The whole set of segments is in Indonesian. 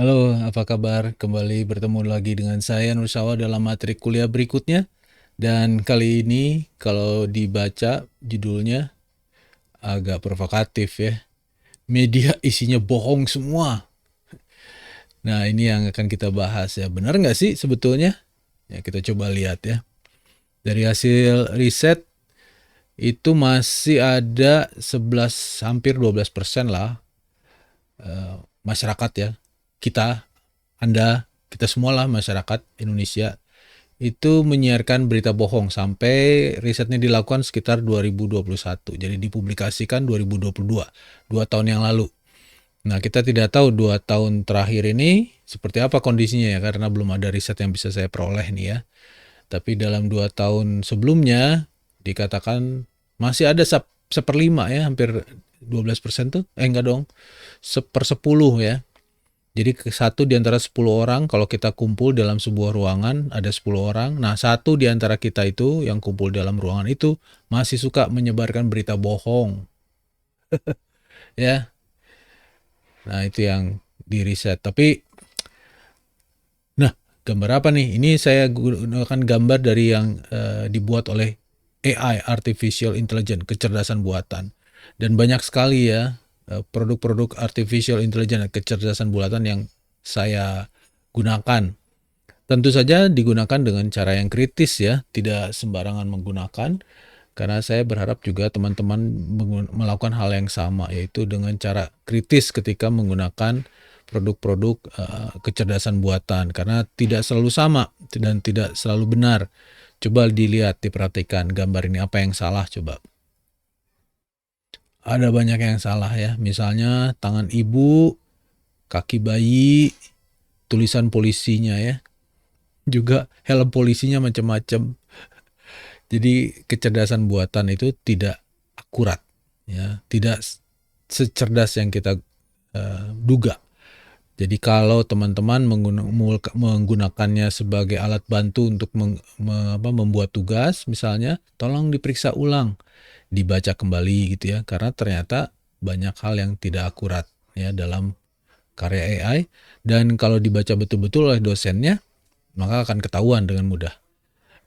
Halo, apa kabar? Kembali bertemu lagi dengan saya Nur Sawa dalam materi kuliah berikutnya. Dan kali ini kalau dibaca judulnya agak provokatif ya. Media isinya bohong semua. Nah, ini yang akan kita bahas ya. Benar nggak sih sebetulnya? Ya, kita coba lihat ya. Dari hasil riset itu masih ada 11 hampir 12% lah masyarakat ya. Kita, Anda, kita semualah masyarakat Indonesia itu menyiarkan berita bohong sampai risetnya dilakukan sekitar 2021. Jadi dipublikasikan 2022, 2 tahun yang lalu. Nah, kita tidak tahu 2 tahun terakhir ini seperti apa kondisinya ya, karena belum ada riset yang bisa saya peroleh nih ya. Tapi dalam 2 tahun sebelumnya dikatakan masih ada seperlima ya, hampir 12% tuh. Enggak dong, sepersepuluh ya. Jadi satu di antara 10 orang kalau kita kumpul dalam sebuah ruangan ada 10 orang. Nah, satu di antara kita itu yang kumpul dalam ruangan itu masih suka menyebarkan berita bohong ya. Nah, itu yang di riset. Tapi nah, gambar apa nih? Ini saya gunakan gambar dari yang dibuat oleh AI, Artificial Intelligence, kecerdasan buatan. Dan banyak sekali ya produk-produk Artificial Intelligence, kecerdasan buatan yang saya gunakan. Tentu saja digunakan dengan cara yang kritis ya, tidak sembarangan menggunakan, karena saya berharap juga teman-teman melakukan hal yang sama, yaitu dengan cara kritis ketika menggunakan produk-produk kecerdasan buatan, karena tidak selalu sama dan tidak selalu benar. Coba dilihat, diperhatikan gambar ini apa yang salah coba. Ada banyak yang salah ya, misalnya tangan ibu, kaki bayi, tulisan polisinya ya, juga helm polisinya macam-macam. Jadi kecerdasan buatan itu tidak akurat, ya, tidak secerdas yang kita duga. Jadi kalau teman-teman menggunakannya sebagai alat bantu untuk membuat tugas, misalnya, tolong diperiksa ulang, dibaca kembali gitu ya, karena ternyata banyak hal yang tidak akurat ya dalam karya AI, dan kalau dibaca betul-betul oleh dosennya, maka akan ketahuan dengan mudah.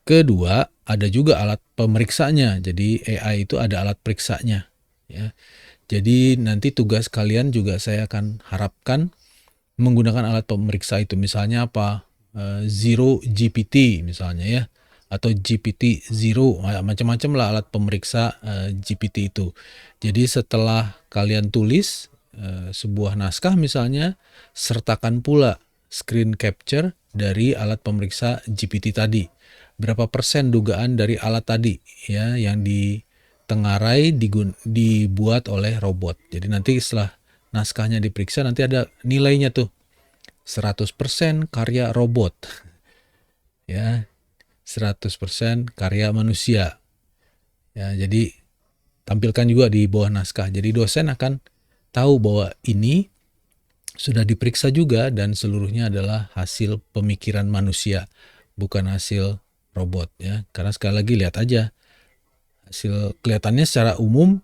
Kedua, ada juga alat pemeriksanya. Jadi AI itu ada alat periksanya ya. Jadi nanti tugas kalian juga saya akan harapkan menggunakan alat pemeriksa itu. Misalnya apa? Zero GPT misalnya ya, atau GPT Zero, macam-macam lah alat pemeriksa GPT itu. Jadi setelah kalian tulis sebuah naskah misalnya, sertakan pula screen capture dari alat pemeriksa GPT tadi. Berapa persen dugaan dari alat tadi ya yang ditengarai dibuat oleh robot. Jadi nanti setelah naskahnya diperiksa nanti ada nilainya tuh. 100% karya robot. Ya, 100% karya manusia. Ya, jadi tampilkan juga di bawah naskah. Jadi dosen akan tahu bahwa ini sudah diperiksa juga dan seluruhnya adalah hasil pemikiran manusia, bukan hasil robot ya. Karena sekali lagi lihat aja hasil kelihatannya secara umum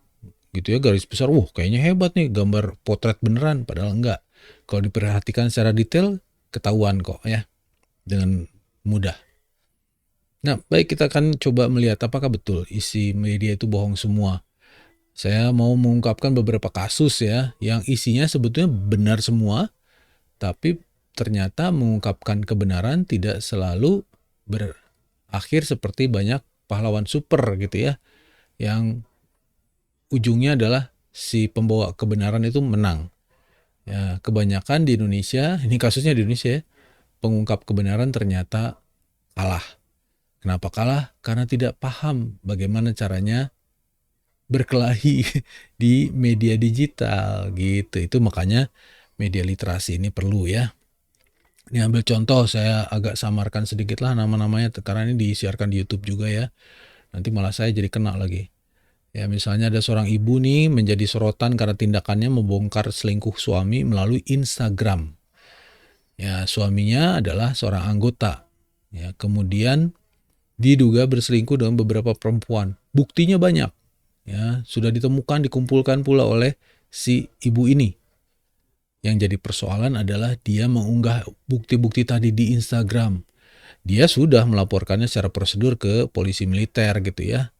gitu ya, garis besar, kayaknya hebat nih, gambar potret beneran, padahal enggak. Kalau diperhatikan secara detail ketahuan kok ya dengan mudah. Nah, baik, kita akan coba melihat apakah betul isi media itu bohong semua. Saya mau mengungkapkan beberapa kasus ya yang isinya sebetulnya benar semua, tapi ternyata mengungkapkan kebenaran tidak selalu berakhir seperti banyak pahlawan super gitu ya, yang ujungnya adalah si pembawa kebenaran itu menang. Ya, kebanyakan di Indonesia, ini kasusnya di Indonesia ya, pengungkap kebenaran ternyata kalah. Kenapa kalah? Karena tidak paham bagaimana caranya berkelahi di media digital gitu. Itu makanya media literasi ini perlu ya. Ini ambil contoh, saya agak samarkan sedikit lah nama-namanya karena ini disiarkan di YouTube juga ya. Nanti malah saya jadi kena lagi. Ya, misalnya ada seorang ibu nih menjadi sorotan karena tindakannya membongkar selingkuh suami melalui Instagram. Ya, suaminya adalah seorang anggota. Ya, kemudian diduga berselingkuh dengan beberapa perempuan. Buktinya banyak. Ya, sudah ditemukan, dikumpulkan pula oleh si ibu ini. Yang jadi persoalan adalah dia mengunggah bukti-bukti tadi di Instagram. Dia sudah melaporkannya secara prosedur ke polisi militer gitu ya.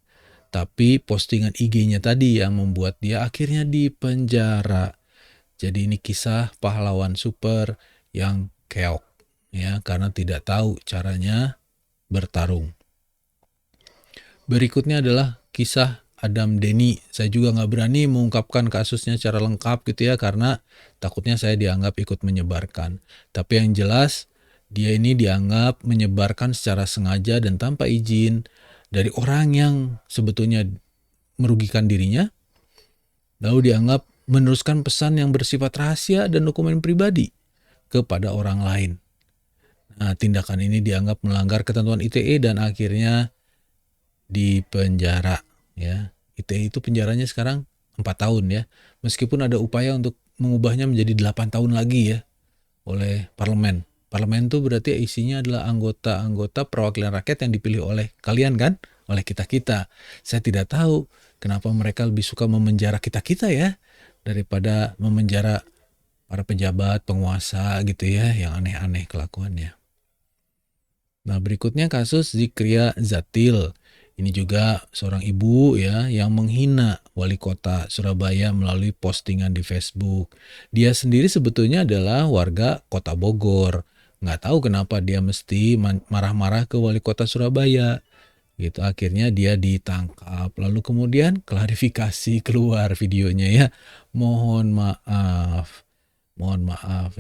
Tapi postingan IG-nya tadi yang membuat dia akhirnya dipenjara. Jadi ini kisah pahlawan super yang keok ya, karena tidak tahu caranya bertarung. Berikutnya adalah kisah Adam Denny. Saya juga nggak berani mengungkapkan kasusnya secara lengkap gitu ya, karena takutnya saya dianggap ikut menyebarkan. Tapi yang jelas dia ini dianggap menyebarkan secara sengaja dan tanpa izin dari orang yang sebetulnya merugikan dirinya, lalu dianggap meneruskan pesan yang bersifat rahasia dan dokumen pribadi kepada orang lain. Nah, tindakan ini dianggap melanggar ketentuan ITE dan akhirnya dipenjara ya. ITE itu penjaranya sekarang 4 tahun ya. Meskipun ada upaya untuk mengubahnya menjadi 8 tahun lagi ya oleh parlemen. Parlemen itu berarti isinya adalah anggota-anggota perwakilan rakyat yang dipilih oleh kalian kan, oleh kita-kita. Saya tidak tahu kenapa mereka lebih suka memenjara kita-kita ya daripada memenjara para pejabat, penguasa gitu ya, yang aneh-aneh kelakuannya. Nah, berikutnya kasus Zikria Zatil. Ini juga seorang ibu ya yang menghina wali kota Surabaya melalui postingan di Facebook. Dia sendiri sebetulnya adalah warga kota Bogor. Nggak tahu kenapa dia mesti marah-marah ke wali kota Surabaya. Gitu, akhirnya dia ditangkap. Lalu kemudian klarifikasi keluar videonya ya. Mohon maaf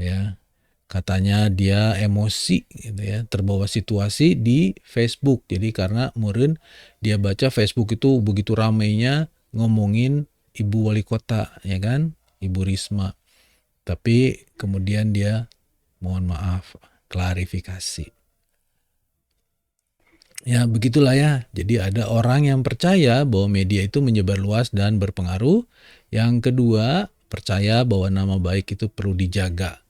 ya. Katanya dia emosi gitu ya, terbawa situasi di Facebook. Jadi karena meureun dia baca Facebook itu begitu ramainya ngomongin ibu wali kota ya kan, Ibu Risma. Tapi kemudian dia mohon maaf, klarifikasi. Ya begitulah ya. Jadi ada orang yang percaya bahwa media itu menyebar luas dan berpengaruh. Yang kedua, percaya bahwa nama baik itu perlu dijaga.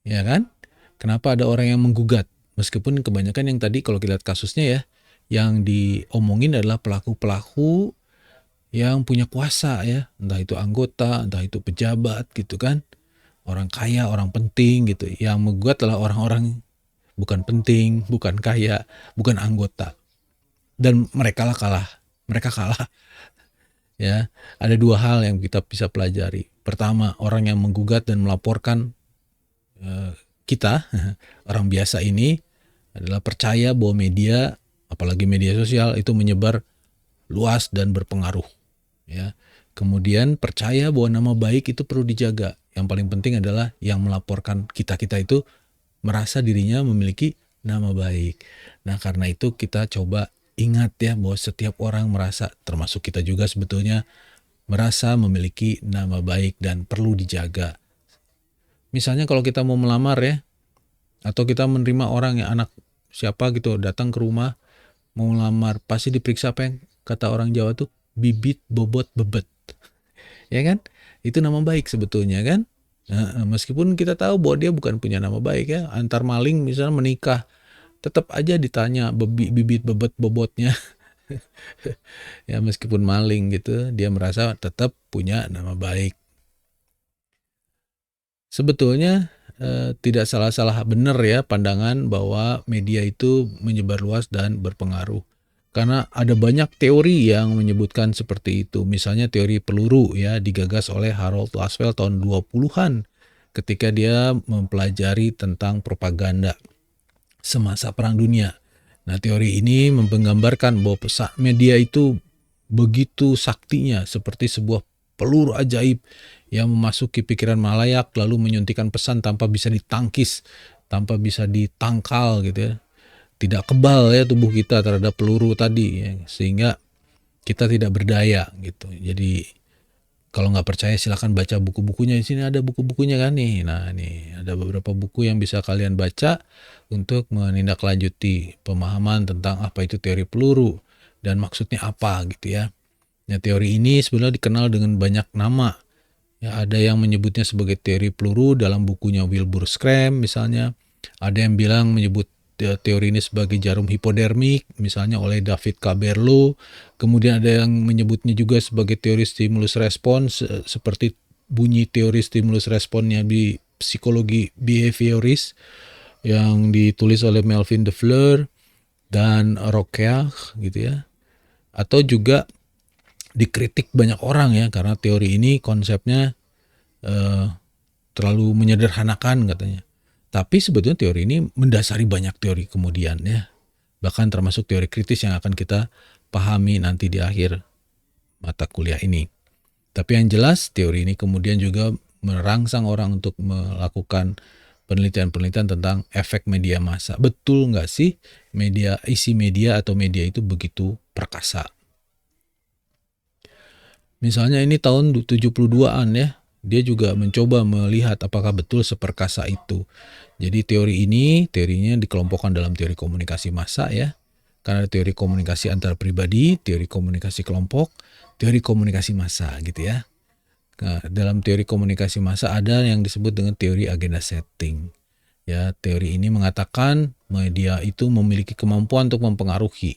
Ya kan? Kenapa ada orang yang menggugat? Meskipun kebanyakan yang tadi kalau kita lihat kasusnya ya, yang diomongin adalah pelaku-pelaku yang punya kuasa ya, entah itu anggota, entah itu pejabat gitu kan, orang kaya, orang penting gitu. Yang menggugat adalah orang-orang bukan penting, bukan kaya, bukan anggota. Dan mereka kalah ya. Ada dua hal yang kita bisa pelajari. Pertama, orang yang menggugat dan melaporkan kita, orang biasa ini adalah percaya bahwa media, apalagi media sosial itu menyebar luas dan berpengaruh ya. Kemudian percaya bahwa nama baik itu perlu dijaga. Yang paling penting adalah yang melaporkan kita-kita itu merasa dirinya memiliki nama baik. Nah, karena itu kita coba ingat ya bahwa setiap orang merasa, termasuk kita juga sebetulnya, merasa memiliki nama baik dan perlu dijaga. Misalnya kalau kita mau melamar ya, atau kita menerima orang yang anak siapa gitu datang ke rumah mau melamar, pasti diperiksa apa yang kata orang Jawa tuh bibit bobot bebet. Ya kan? Itu nama baik sebetulnya kan? Meskipun kita tahu bahwa dia bukan punya nama baik ya, antar maling misalnya menikah, tetap aja ditanya bibit bebet bobotnya. Ya meskipun maling gitu, dia merasa tetap punya nama baik. Sebetulnya tidak salah-salah benar ya pandangan bahwa media itu menyebar luas dan berpengaruh. Karena ada banyak teori yang menyebutkan seperti itu. Misalnya teori peluru ya digagas oleh Harold Laswell tahun 20-an ketika dia mempelajari tentang propaganda semasa Perang Dunia. Nah, teori ini menggambarkan bahwa media itu begitu saktinya seperti sebuah peluru ajaib yang memasuki pikiran malayak lalu menyuntikkan pesan tanpa bisa ditangkis, tanpa bisa ditangkal gitu ya. Tidak kebal ya tubuh kita terhadap peluru tadi ya, sehingga kita tidak berdaya gitu. Jadi kalau nggak percaya silakan baca buku-bukunya, di sini ada buku-bukunya kan nih. Nah nih ada beberapa buku yang bisa kalian baca untuk menindaklanjuti pemahaman tentang apa itu teori peluru dan maksudnya apa gitu ya. Nah, teori ini sebenarnya dikenal dengan banyak nama. Ya, ada yang menyebutnya sebagai teori peluru dalam bukunya Wilbur Scram misalnya. Ada yang bilang menyebut teori ini sebagai jarum hipodermik misalnya oleh David Caberlo. Kemudian ada yang menyebutnya juga sebagai teori stimulus respons seperti bunyi teori stimulus responnya di psikologi behavioris yang ditulis oleh Melvin Defleur dan Rokeach gitu ya. Atau juga dikritik banyak orang ya, karena teori ini konsepnya terlalu menyederhanakan katanya. Tapi sebetulnya teori ini mendasari banyak teori kemudian ya. Bahkan termasuk teori kritis yang akan kita pahami nanti di akhir mata kuliah ini. Tapi yang jelas teori ini kemudian juga merangsang orang untuk melakukan penelitian-penelitian tentang efek media massa. Betul nggak sih isi media atau media itu begitu perkasa? Misalnya ini tahun 72-an ya, dia juga mencoba melihat apakah betul seperkasa itu. Jadi teorinya dikelompokkan dalam teori komunikasi massa ya. Karena ada teori komunikasi antar pribadi, teori komunikasi kelompok, teori komunikasi massa gitu ya. Nah, dalam teori komunikasi massa ada yang disebut dengan teori agenda setting. Ya, teori ini mengatakan media itu memiliki kemampuan untuk mempengaruhi.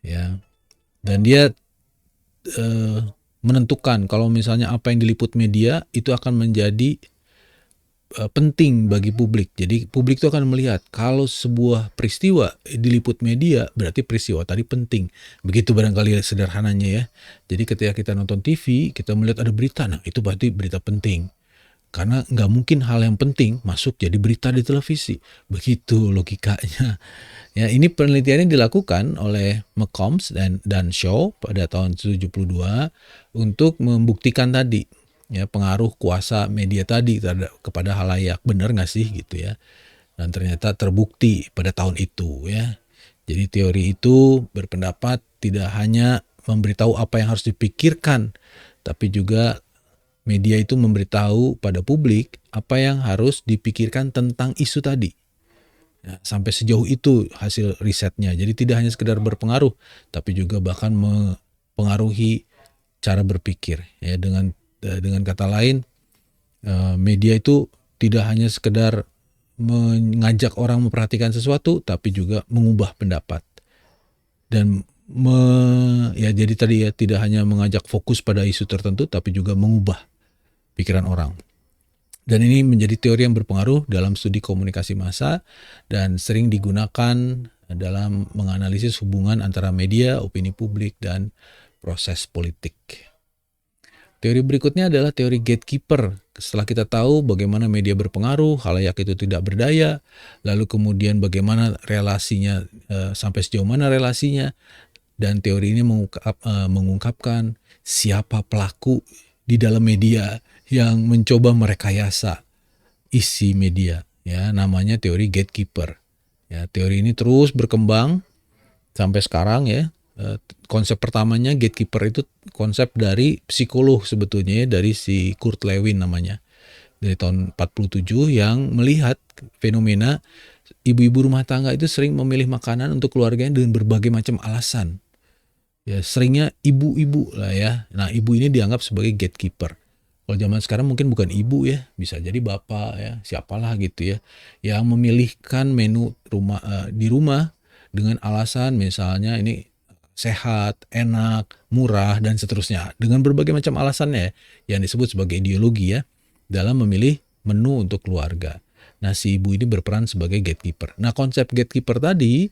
Ya. Dan dia menentukan kalau misalnya apa yang diliput media itu akan menjadi penting bagi publik. Jadi publik itu akan melihat kalau sebuah peristiwa diliput media berarti peristiwa tadi penting. Begitu barangkali sederhananya ya. Jadi ketika kita nonton TV, kita melihat ada berita, nah itu berarti berita penting. Karena nggak mungkin hal yang penting masuk jadi berita di televisi. Begitu logikanya. Ya, ini penelitiannya dilakukan oleh McCombs dan Shaw pada tahun 72 untuk membuktikan tadi ya pengaruh kuasa media tadi kepada halayak. Benar nggak sih gitu ya? Dan ternyata terbukti pada tahun itu ya. Jadi teori itu berpendapat tidak hanya memberitahu apa yang harus dipikirkan, tapi juga media itu memberitahu pada publik apa yang harus dipikirkan tentang isu tadi. Ya, sampai sejauh itu hasil risetnya. Jadi tidak hanya sekedar berpengaruh, tapi juga bahkan mempengaruhi cara berpikir. Ya, dengan kata lain, media itu tidak hanya sekedar mengajak orang memperhatikan sesuatu, tapi juga mengubah pendapat. Dan jadi tadi ya tidak hanya mengajak fokus pada isu tertentu, tapi juga mengubah pikiran orang. Dan ini menjadi teori yang berpengaruh dalam studi komunikasi massa dan sering digunakan dalam menganalisis hubungan antara media, opini publik, dan proses politik. Teori berikutnya adalah teori gatekeeper. Setelah kita tahu bagaimana media berpengaruh, khalayak itu tidak berdaya, lalu kemudian bagaimana relasinya, sampai sejauh mana relasinya, dan teori ini mengungkapkan siapa pelaku di dalam media yang mencoba merekayasa isi media, ya namanya teori gatekeeper. Ya, teori ini terus berkembang sampai sekarang ya. Konsep pertamanya gatekeeper itu konsep dari psikolog sebetulnya ya, dari si Kurt Lewin namanya. Dari tahun 47 yang melihat fenomena ibu-ibu rumah tangga itu sering memilih makanan untuk keluarganya dengan berbagai macam alasan. Ya, seringnya ibu-ibu lah ya. Nah, ibu ini dianggap sebagai gatekeeper. Kalau zaman sekarang mungkin bukan ibu ya, bisa jadi bapak ya, siapalah gitu ya, yang memilihkan menu di rumah dengan alasan misalnya ini sehat, enak, murah, dan seterusnya. Dengan berbagai macam alasannya yang disebut sebagai ideologi ya, dalam memilih menu untuk keluarga. Nah, si ibu ini berperan sebagai gatekeeper. Nah, konsep gatekeeper tadi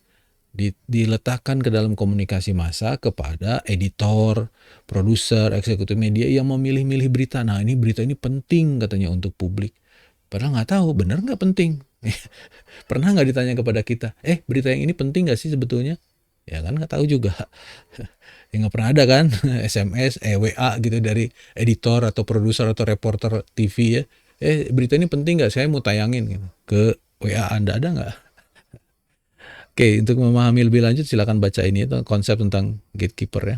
diletakkan ke dalam komunikasi massa kepada editor, produser, eksekutif media yang memilih-milih berita. Nah, ini berita ini penting katanya untuk publik. Padahal nggak tahu benar nggak penting. Pernah nggak ditanya kepada kita, berita yang ini penting nggak sih sebetulnya? Ya kan nggak tahu juga. Ya nggak pernah ada kan SMS, WA gitu dari editor atau produser atau reporter TV ya. Berita ini penting nggak? Saya mau tayangin gitu. Ke WA Anda ada nggak? Oke, untuk memahami lebih lanjut silakan baca ini itu konsep tentang gatekeeper ya.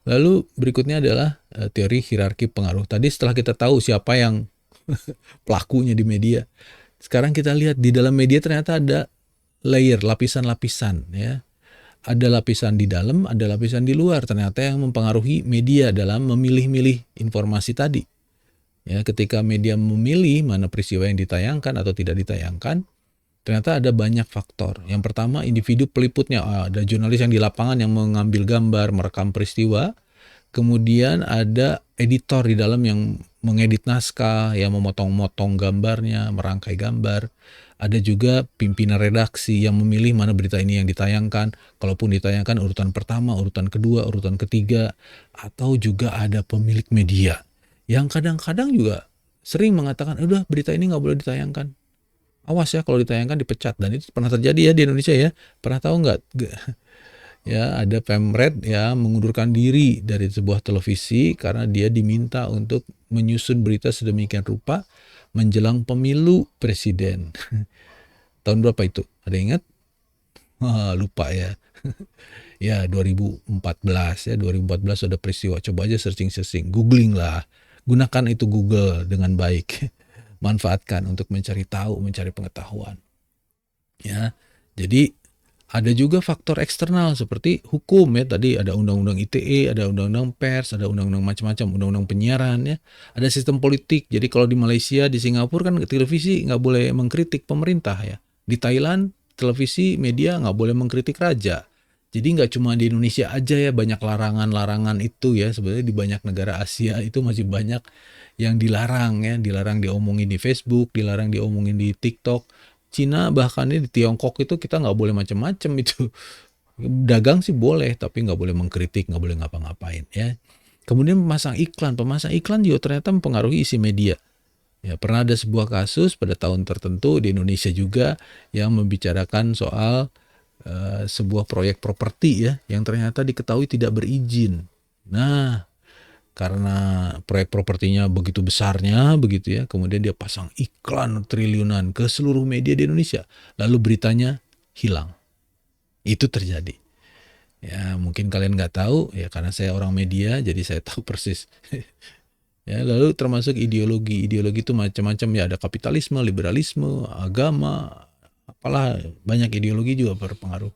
Lalu berikutnya adalah teori hierarki pengaruh. Tadi setelah kita tahu siapa yang pelakunya di media, sekarang kita lihat di dalam media ternyata ada layer, lapisan-lapisan ya. Ada lapisan di dalam, ada lapisan di luar. Ternyata yang mempengaruhi media dalam memilih-milih informasi tadi. Ya, ketika media memilih mana peristiwa yang ditayangkan atau tidak ditayangkan, ternyata ada banyak faktor. Yang pertama, individu peliputnya. Ada jurnalis yang di lapangan yang mengambil gambar, merekam peristiwa. kemudian ada editor di dalam yang mengedit naskah, yang memotong-motong gambarnya, merangkai gambar. Ada juga pimpinan redaksi yang memilih mana berita ini yang ditayangkan, kalaupun ditayangkan urutan pertama, urutan kedua, urutan ketiga, atau juga ada pemilik media yang kadang-kadang juga sering mengatakan, udah berita ini nggak boleh ditayangkan. Awas ya kalau ditayangkan dipecat, dan itu pernah terjadi ya di Indonesia ya. Pernah tahu nggak? Ya, ada pemret ya mengundurkan diri dari sebuah televisi karena dia diminta untuk menyusun berita sedemikian rupa menjelang pemilu presiden. Tahun berapa itu? Ada ingat? Lupa ya. Ya 2014 ya, 2014 ada peristiwa. Coba aja searching, googling lah. Gunakan itu Google dengan baik. Manfaatkan untuk mencari tahu, mencari pengetahuan. Ya. Jadi ada juga faktor eksternal seperti hukum ya, tadi ada undang-undang ITE, ada undang-undang pers, ada undang-undang macam-macam, undang-undang penyiaran ya. Ada sistem politik. Jadi kalau di Malaysia, di Singapura kan televisi nggak boleh mengkritik pemerintah ya. Di Thailand televisi media nggak boleh mengkritik raja. Jadi nggak cuma di Indonesia aja ya banyak larangan-larangan itu ya. Sebenarnya di banyak negara Asia itu masih banyak yang dilarang ya, dilarang diomongin di Facebook, dilarang diomongin di TikTok. Cina bahkan di Tiongkok itu kita nggak boleh macam-macam itu. Dagang sih boleh, tapi nggak boleh mengkritik, nggak boleh ngapa-ngapain ya. Kemudian pemasang iklan juga ternyata mempengaruhi isi media. Ya, pernah ada sebuah kasus pada tahun tertentu di Indonesia juga yang membicarakan soal sebuah proyek properti ya yang ternyata diketahui tidak berizin. Nah, karena proyek propertinya begitu besarnya begitu ya, kemudian dia pasang iklan triliunan ke seluruh media di Indonesia, lalu beritanya hilang. Itu terjadi. Ya mungkin kalian nggak tahu ya karena saya orang media jadi saya tahu persis. Ya, lalu termasuk ideologi itu macam-macam ya, ada kapitalisme, liberalisme, agama, apalah banyak ideologi juga berpengaruh.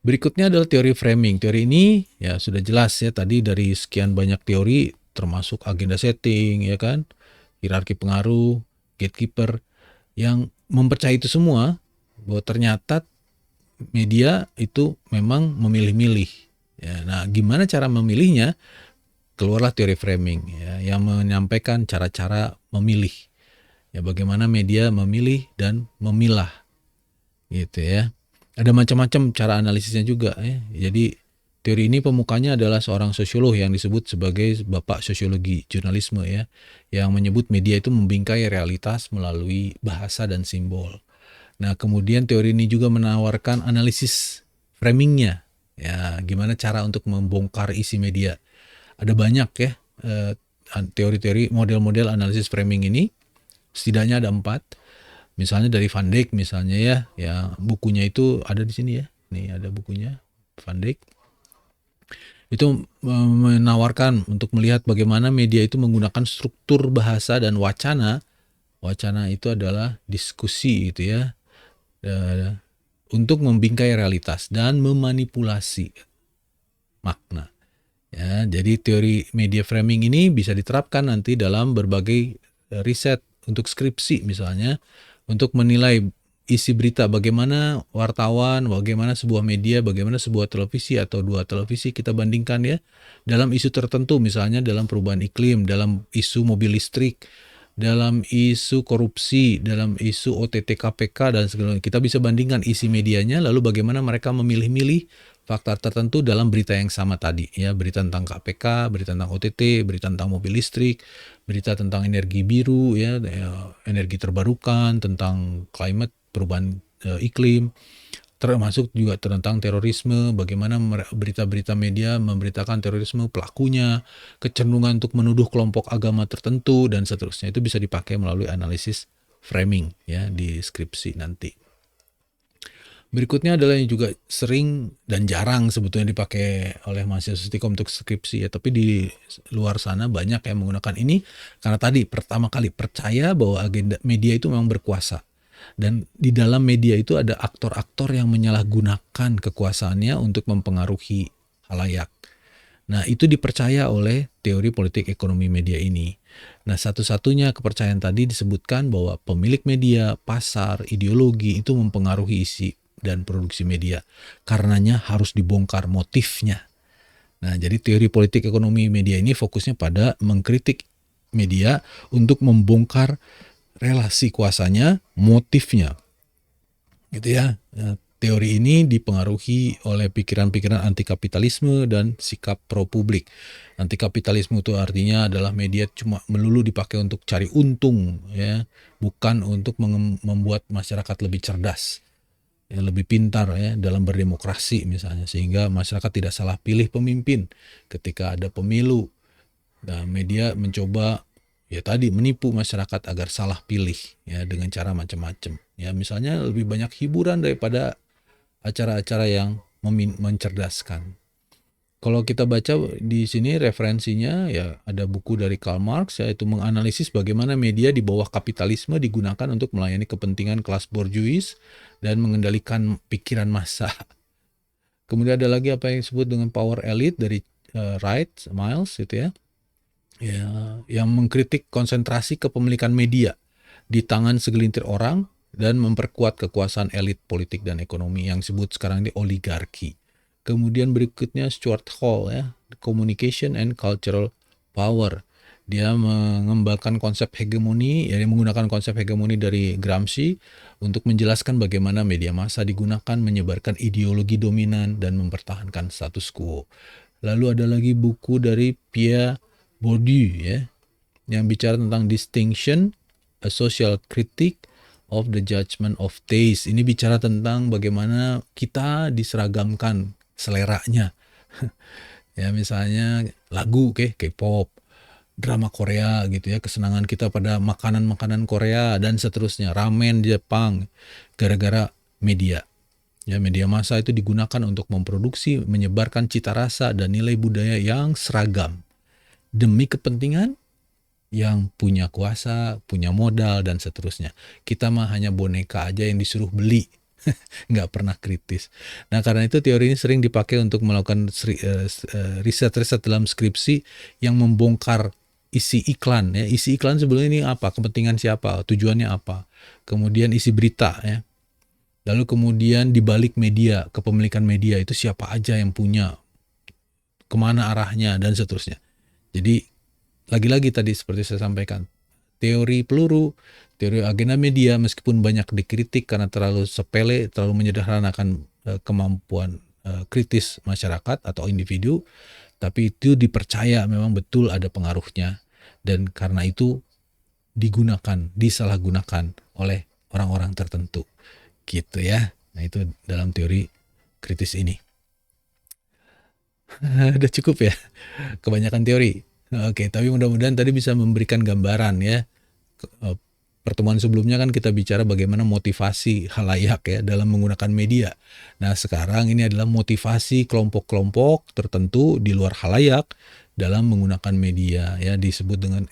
Berikutnya adalah teori framing. Teori ini ya sudah jelas ya tadi dari sekian banyak teori termasuk agenda setting ya kan, hierarki pengaruh, gatekeeper yang mempercayai itu semua bahwa ternyata media itu memang memilih-milih. Ya, nah, gimana cara memilihnya? Keluarlah teori framing ya yang menyampaikan cara-cara memilih. Ya bagaimana media memilih dan memilah. Gitu ya. Ada macam-macam cara analisisnya juga ya. Jadi teori ini pemukanya adalah seorang sosiolog yang disebut sebagai bapak sosiologi jurnalisme ya, yang menyebut media itu membingkai realitas melalui bahasa dan simbol. Nah, kemudian teori ini juga menawarkan analisis framingnya. Ya, gimana cara untuk membongkar isi media. Ada banyak ya teori-teori model-model analisis framing ini. Setidaknya ada 4. Misalnya dari Van Dijk misalnya ya bukunya itu ada di sini ya. Nih ada bukunya Van Dijk. Itu menawarkan untuk melihat bagaimana media itu menggunakan struktur bahasa dan wacana. Wacana itu adalah diskusi gitu ya. Untuk membingkai realitas dan memanipulasi makna. Ya, jadi teori media framing ini bisa diterapkan nanti dalam berbagai riset untuk skripsi misalnya, untuk menilai isi berita, bagaimana wartawan, bagaimana sebuah media, bagaimana sebuah televisi atau 2 televisi kita bandingkan ya, dalam isu tertentu misalnya dalam perubahan iklim, dalam isu mobil listrik, dalam isu korupsi, dalam isu OTT KPK dan segala. Kita bisa bandingkan isi medianya, lalu bagaimana mereka memilih-milih fakta tertentu dalam berita yang sama tadi ya, berita tentang KPK, berita tentang OTT, berita tentang mobil listrik, berita tentang energi biru ya, energi terbarukan, tentang climate, perubahan iklim, termasuk juga tentang terorisme, bagaimana berita-berita media memberitakan terorisme, pelakunya, kecenderungan untuk menuduh kelompok agama tertentu dan seterusnya. Itu bisa dipakai melalui analisis framing ya di skripsi nanti. Berikutnya adalah yang juga sering dan jarang sebetulnya dipakai oleh mahasiswa Stikom untuk skripsi ya, tapi di luar sana banyak yang menggunakan ini karena tadi pertama kali percaya bahwa agenda media itu memang berkuasa. Dan di dalam media itu ada aktor-aktor yang menyalahgunakan kekuasaannya untuk mempengaruhi khalayak. Nah, itu dipercaya oleh teori politik ekonomi media ini. Nah, satu-satunya kepercayaan tadi disebutkan bahwa pemilik media, pasar, ideologi itu mempengaruhi isi dan produksi media. Karenanya harus dibongkar motifnya. Nah, jadi teori politik ekonomi media ini fokusnya pada mengkritik media untuk membongkar relasi kuasanya, motifnya, gitu ya. Teori ini dipengaruhi oleh pikiran-pikiran anti kapitalisme dan sikap pro publik. Anti kapitalisme itu artinya adalah media cuma melulu dipakai untuk cari untung, ya, bukan untuk membuat masyarakat lebih cerdas, ya, lebih pintar, ya, dalam berdemokrasi misalnya, sehingga masyarakat tidak salah pilih pemimpin ketika ada pemilu. Nah, media mencoba ya tadi menipu masyarakat agar salah pilih, ya, dengan cara macam-macam. Ya, misalnya lebih banyak hiburan daripada acara-acara yang mencerdaskan. Kalau kita baca di sini referensinya, ya ada buku dari Karl Marx, yaitu menganalisis bagaimana media di bawah kapitalisme digunakan untuk melayani kepentingan kelas borjuis dan mengendalikan pikiran massa. Kemudian ada lagi apa yang disebut dengan power elite dari Wright Miles itu ya, yang mengkritik konsentrasi kepemilikan media di tangan segelintir orang dan memperkuat kekuasaan elit politik dan ekonomi yang disebut sekarang ini oligarki. Kemudian berikutnya Stuart Hall, ya, Communication and Cultural Power. Dia mengembangkan konsep hegemoni, ya, menggunakan konsep hegemoni dari Gramsci untuk menjelaskan bagaimana media massa digunakan menyebarkan ideologi dominan dan mempertahankan status quo. Lalu ada lagi buku dari Pierre Bourdieu, ya, yang bicara tentang distinction, a social critique of the judgment of taste. Ini bicara tentang bagaimana kita diseragamkan seleranya. Ya, misalnya lagu K-pop, drama Korea gitu ya, kesenangan kita pada makanan-makanan Korea dan seterusnya, ramen Jepang, gara-gara media. Ya, media massa itu digunakan untuk memproduksi, menyebarkan cita rasa dan nilai budaya yang seragam demi kepentingan yang punya kuasa, punya modal, dan seterusnya. Kita mah hanya boneka aja yang disuruh beli, nggak pernah kritis. Nah, karena itu teori ini sering dipakai untuk melakukan riset-riset dalam skripsi yang membongkar isi iklan. Ya. Isi iklan sebelumnya ini apa, kepentingan siapa, tujuannya apa. Kemudian isi berita, ya. Lalu kemudian dibalik media, kepemilikan media itu siapa aja yang punya, kemana arahnya, dan seterusnya. Jadi lagi-lagi tadi seperti saya sampaikan, teori peluru, teori agenda media meskipun banyak dikritik karena terlalu sepele, terlalu menyederhanakan kemampuan kritis masyarakat atau individu, tapi itu dipercaya memang betul ada pengaruhnya, dan karena itu digunakan, disalahgunakan oleh orang-orang tertentu, gitu ya. Nah, itu dalam teori kritis ini. Udah cukup ya, kebanyakan teori. Oke, tapi mudah-mudahan tadi bisa memberikan gambaran ya. Pertemuan sebelumnya kan kita bicara bagaimana motivasi khalayak ya dalam menggunakan media. Nah, sekarang ini adalah motivasi kelompok-kelompok tertentu di luar khalayak dalam menggunakan media, ya, disebut dengan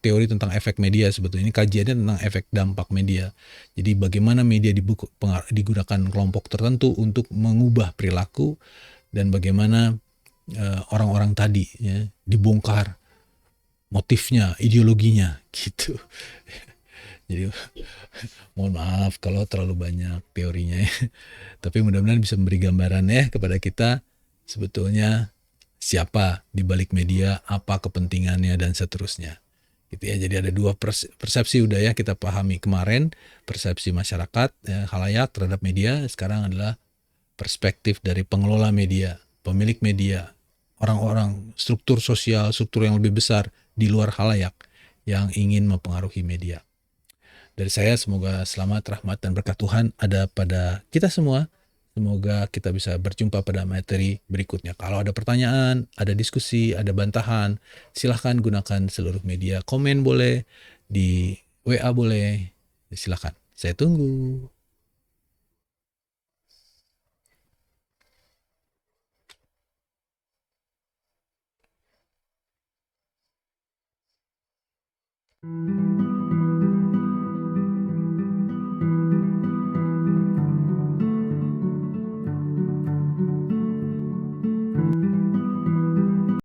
teori tentang efek media. Sebetulnya ini kajiannya tentang efek dampak media. Jadi bagaimana media digunakan kelompok tertentu untuk mengubah perilaku, dan bagaimana orang-orang tadi, ya, dibongkar motifnya, ideologinya, gitu. Jadi mohon maaf kalau terlalu banyak teorinya ya. Tapi mudah-mudahan bisa memberi gambaran ya kepada kita sebetulnya siapa di balik media, apa kepentingannya, dan seterusnya. Gitu ya. Jadi ada dua persepsi udah ya kita pahami kemarin, persepsi masyarakat, ya, khalayak terhadap media. Sekarang adalah perspektif dari pengelola media, pemilik media, orang-orang, struktur sosial, struktur yang lebih besar di luar khalayak yang ingin mempengaruhi media. Dari saya semoga selamat, rahmat, dan berkat Tuhan ada pada kita semua. Semoga kita bisa berjumpa pada materi berikutnya. Kalau ada pertanyaan, ada diskusi, ada bantahan, silahkan gunakan seluruh media. Komen boleh, di WA boleh, silahkan. Saya tunggu.